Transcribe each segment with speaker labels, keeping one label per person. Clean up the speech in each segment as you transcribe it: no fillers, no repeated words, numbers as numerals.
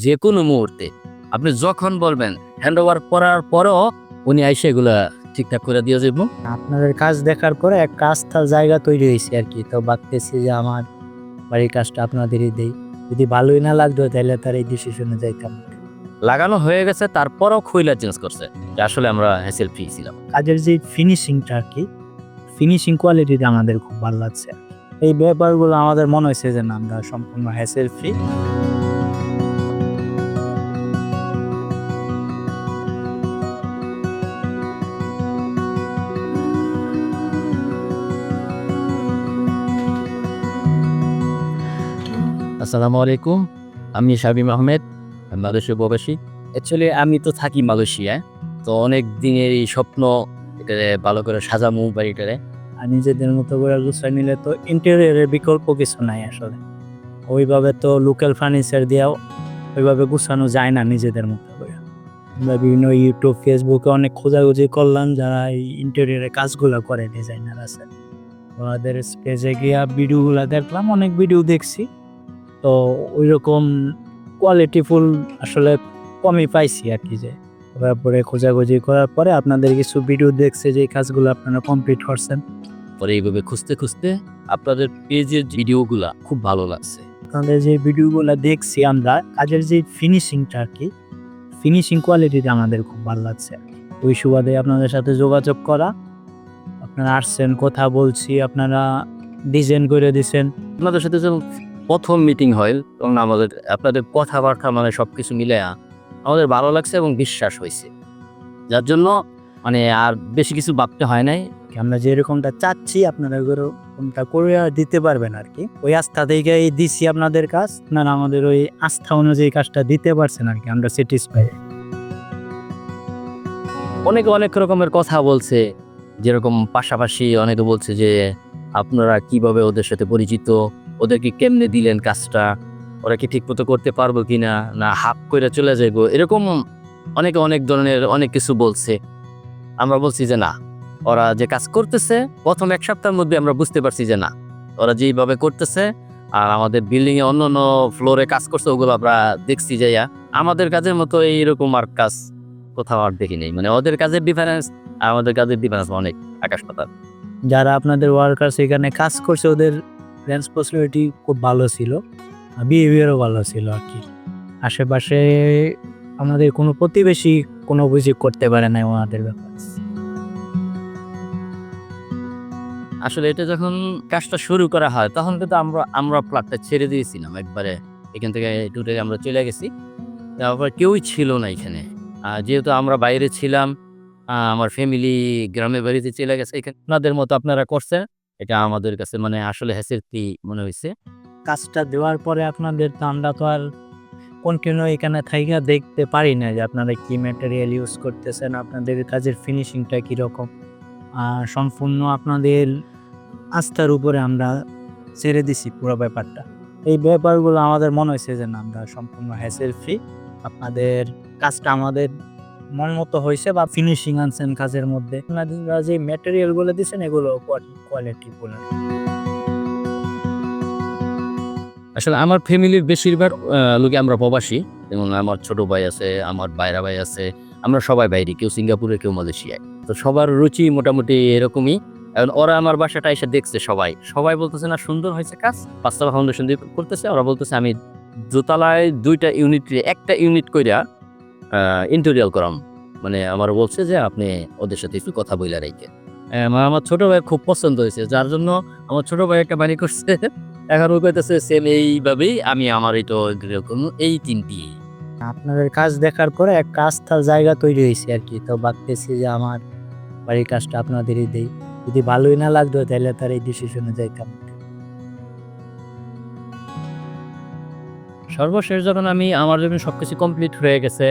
Speaker 1: যে কোনো মুহূর্তে আপনি যখন বলবেন হ্যান্ড ওভার করার পরেও উনি আইসে এগুলা ঠিকঠাক করে দিয়ে যাবো।
Speaker 2: আপনাদের কাজ দেখার পরে একটা আস্থার জায়গা তৈরি হয়েছে আর কি। তো ভাবতেছি যে আমার বাড়ির কাজটা আপনাদেরই দেই। যদি ভালোই না লাগতো তাহলে তার এই ডিসিশনে যাইতাম না।
Speaker 1: লাগানো হয়ে গেছে তারপরেও খুইলা চেঞ্জ করছে যে আসলে আমরা হ্যাসেল ফ্রি ছিলাম।
Speaker 2: কাজের যে ফিনিশিংটা আর কি, ফিনিশিং কোয়ালিটিটা আমাদের খুব ভালো লাগছে। এই ব্যাপারগুলো আমাদের মনে হয়েছে যে না, আমরা সম্পূর্ণ হ্যাসেল ফ্রি।
Speaker 1: আসসালামু আলাইকুম, আমি শাবিম আহমেদ, মালয়েশিয়া প্রবাসী। অ্যাকচুয়ালি আমি তো থাকি মালয়েশিয়ায়। তো অনেক দিনের এই স্বপ্ন এটারে ভালো করে সাজামু বাড়িটারে।
Speaker 2: আর নিজেদের মতো করে গুছাই নিলে তো ইন্টেরিয়রের বিকল্প কিছু নাই আসলে। ওইভাবে তো লোকাল ফার্নিচার দিয়েও ওইভাবে গুছানো যায় না নিজেদের মতো করে। আমরা বিভিন্ন ইউটিউব, ফেসবুকে অনেক খোঁজাখুঁজি করলাম যারা এই ইন্টেরিয়রের কাজগুলো করে, ডিজাইনার আছে। ওনাদের পেজে গিয়া ভিডিওগুলো দেখলাম, অনেক ভিডিও দেখছি। তো ওইরকম কোয়ালিটিফুল আসলে কমই পাইছি আর কি। যে তারপরে খোঁজাখুঁজি করার পরে আপনাদের কিছু ভিডিও দেখছে যে এই কাজগুলো আপনারা কমপ্লিট করছেন।
Speaker 1: পরে এইভাবে খুঁজতে খুঁজতে আপনাদের পেজের ভিডিওগুলা খুব ভালো লাগছে।
Speaker 2: আপনাদের যে ভিডিওগুলো দেখছি আমরা, কাজের যে ফিনিশিংটা আর কি, ফিনিশিং কোয়ালিটিটা আমাদের খুব ভালো লাগছে। ওই সুবাদে আপনাদের সাথে যোগাযোগ করা। আপনারা আসছেন, কথা বলছি, আপনারা ডিজাইন করে দিছেন।
Speaker 1: আপনাদের সাথে যখন প্রথম মিটিং হয় তখন আপনাদের কথাবার্তা মানে সবকিছু মিলে আমাদের ভালো লাগছে এবং বিশ্বাস হয়েছে, যার জন্য মানে আর বেশি কিছু ভাবতে হয় নাই।
Speaker 2: আমরা যেরকমটা চাচ্ছি আপনারা ওরকমটা করে দিতে পারবেন আর কি। ওই আস্থা থেকেই দিছি আপনাদের কাজ। আপনারা আমাদের ওই আস্থা অনুযায়ী কাজটা দিতে পারছেন আর কি, আমরা স্যাটিসফাই।
Speaker 1: অনেকে অনেক রকমের কথা বলছে, যেরকম পাশাপাশি অনেকে বলছে যে আপনারা কিভাবে ওদের সাথে পরিচিত, ওদেরকে কেমনে দিলেন কাজটা, ওরা কি ঠিক মতো করতে পারবো কিনা, না হাফ করে চলে যাইবো, এরকম অনেকে অনেক ধরনের অনেক কিছু বলছে। আমরা বলছি যে না, ওরা যে কাজ করতেছে প্রথম এক সপ্তাহের মধ্যে আমরা বুঝতে পারছি যে না, ওরা যেইভাবে করতেছে আর আমাদের বিল্ডিং এ অন্য অন্য ফ্লোরে কাজ করছে ওগুলো আমরা দেখছি যাইয়া, আমাদের কাজের মতো এইরকম আর কাজ কোথাও আর দেখি নেই। মানে ওদের কাজের ডিফারেন্স আর আমাদের কাজের ডিফারেন্স অনেক আকাশ পাতাল।
Speaker 2: যারা আপনাদের ওয়ার্কার্স এখানে কাজ করছে ওদের রেসপন্সিবিলিটি খুব ভালো ছিল, বিহেভিয়ারও ভালো ছিল আর কি। আশেপাশে আমাদের কোনো প্রতিবেশী কোনো অভিযোগ করতে পারে না ওনাদের ব্যাপারে।
Speaker 1: আসলে এটা যখন কাজটা শুরু করা হয় তখন কিন্তু আমরা ফ্ল্যাটটা ছেড়ে দিয়েছিলাম একবারে, এখান থেকে টুটে আমরা চলে গেছি। তারপর কেউই ছিল না এখানে। যেহেতু আমরা বাইরে ছিলাম, আমার ফ্যামিলি গ্রামের বাড়িতে চলে গেছে। এখানে আপনাদের মতো আপনারা করছেন, এটা আমাদের কাছে মানে আসলে হ্যাসেলফ্রি মনে হয়েছে।
Speaker 2: কাজটা দেওয়ার পরে আপনাদের তো আমরা তো আর কন্টিনিউ এখানে থাইকা দেখতে পারি না যে আপনারা কি ম্যাটেরিয়াল ইউজ করতেছেন, আপনাদের কাজের ফিনিশিংটা কীরকম। সম্পূর্ণ আপনাদের আস্থার উপরে আমরা ছেড়ে দিছি পুরো ব্যাপারটা। এই ব্যাপারগুলো আমাদের মনে হয়েছে যে না, আমরা সম্পূর্ণ হ্যাসেল ফ্রি। আপনাদের কাজটা আমাদের মন মতো হয়েছে বা ফিনিশিং আনছেন কাজের মধ্যে। আপনারা যে ম্যাটেরিয়ালগুলো দিচ্ছেন এগুলো কোয়ালিটিফুল।
Speaker 1: আসলে আমার ফ্যামিলির বেশিরভাগ লোকে আমরা প্রবাসী। যেমন আমার ছোট ভাই আছে, আমার বাইরা ভাই আছে, আমরা সবাই বাইরে, কেউ সিঙ্গাপুরে, কেউ মালয়েশিয়ায়। তো সবার রুচি মোটামুটি এরকমই। এখন ওরা আমার বাসাটা এসে দেখছে, সবাই বলতেছে না সুন্দর হয়েছে কাজ, 5তলা ফাউন্ডেশন দিয়ে করতেছে। ওরা বলতেছে আমি দোতলায় 2টা ইউনিট, একটা ইউনিট কইরা ইন্টেরিয়র করাম। মানে আমার বলছে যে আপনি ওদের সাথে একটু কথা বইলা রাখেন। আমার ছোট ভাই খুব পছন্দ হয়েছে, যার জন্য আমার ছোট ভাই একটা বাড়ি করছে। এখন ও কইতেছে সেম এইভাবেই আমি আমার এই 3টি।
Speaker 2: আপনাদের কাজ দেখার পরে একটা আস্থার জায়গা তৈরি হয়েছে আর কি। তো ভাবতেছি যে আমার বাড়ির কাজটা আপনাদেরই দেই। যদি ভালোই না লাগতো তাহলে তার এই ডিসিশনে যাইতাম না।
Speaker 1: সর্বশেষ যখন আমার যখন সবকিছু কমপ্লিট হয়ে গেছে,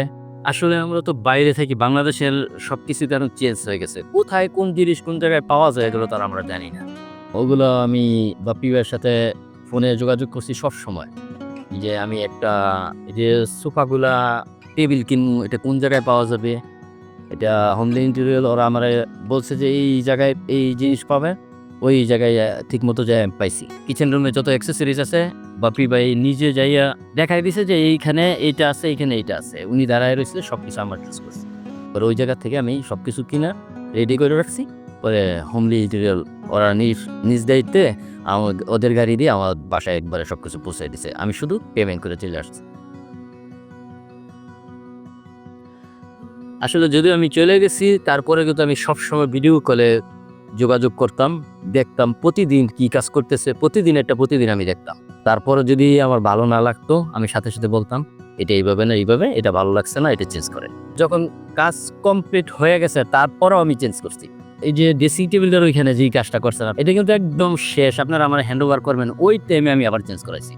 Speaker 1: আসলে আমরা তো বাইরে থাকি, বাংলাদেশের সবকিছু যেন চেঞ্জ হয়ে গেছে। কোথায় কোন জিনিস কোন জায়গায় পাওয়া যায় এগুলো তার আমরা জানি না। ওগুলো আমি বাপ্পি ভাইয়ের সাথে ফোনে যোগাযোগ করছি সবসময়, যে আমি একটা যে সোফাগুলা টেবিল কিনবো, এটা কোন জায়গায় পাওয়া যাবে, এটা হোমলি ইন্টেরিয়র। ওরা আমার বলছে যে এই জায়গায় এই জিনিস পাবে, ওই জায়গায় ঠিক মতো যায় পাইছি। কিচেন রুমে যত অ্যাক্সেসরিজ আছে বাপি ভাই নিজে যাইয়া দেখাই দিছে যে এইখানে এইটা আছে, এইখানে এইটা আছে। উনি দাঁড়ায় রয়েছে, সবকিছু আমার কাজ করছে। পরে ওই জায়গা থেকে আমি সবকিছু কিনা রেডি করে রাখছি। পরে হোমলি টিরিয়াল ওরা নিজ দায়িত্বে ওদের গাড়ি দিয়ে আমার বাসায় একবারে সবকিছু পৌঁছে দিছে। আমি শুধু পেমেন্ট করে চলে আসছি। আসলে যদিও আমি চলে গেছি, তারপরে কিন্তু আমি সবসময় ভিডিও কলে যোগাযোগ করতাম, দেখতাম প্রতিদিন কি কাজ করতেছে, প্রতিদিন আমি দেখতাম। তারপরে যদি আমার ভালো না লাগতো, আমি সাথে সাথে বলতাম এটা এইভাবে না এইভাবে, এটা ভালো লাগছে না, এটা চেঞ্জ করে। যখন কাজ কমপ্লিট হয়ে গেছে তারপরেও আমি চেঞ্জ করছি। এই যে ড্রেসিং টেবিলের ওইখানে যে কাজটা করছেন, এটা কিন্তু একদম শেষ, আপনারা আমার হ্যান্ড ওভার করবেন, ওই টাইমে আমি আবার চেঞ্জ করাইছি।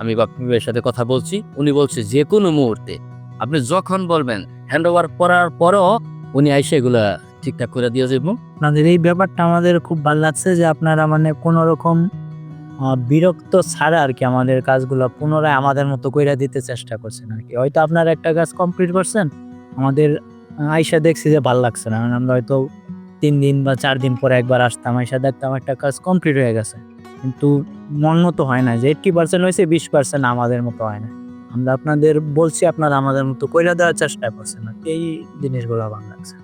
Speaker 1: আমি বাপ্পি ভাইয়ের সাথে কথা বলছি, উনি বলছে যে কোনো মুহূর্তে আপনি যখন বলবেন হ্যান্ড ওভার করার পরেও উনি আইসে এগুলা ঠিকঠাক করে দিয়ে যাবো।
Speaker 2: আপনাদের এই ব্যাপারটা আমাদের খুব ভালো লাগছে যে আপনারা মানে কোনো রকম বিরক্ত ছাড়া আর কি আমাদের কাজগুলো পুনরায় আমাদের মতো কইরা দিতে চেষ্টা করছেন আর কি। হয়তো আপনারা একটা কাজ কমপ্লিট করছেন, আমাদের আইসা দেখছি যে ভালো লাগছে না, আমরা হয়তো 3 দিন বা 4 দিন পরে একবার আসতাম, আইসা দেখতাম একটা কাজ কমপ্লিট হয়ে গেছে, কিন্তু মন মতো হয় না, যে 80% হয়েছে 20% আমাদের মতো হয় না। আমরা আপনাদের বলছি, আপনারা আমাদের মতো কইরা দেওয়ার চেষ্টা করছেন আর কি। এই জিনিসগুলো ভালো লাগছে।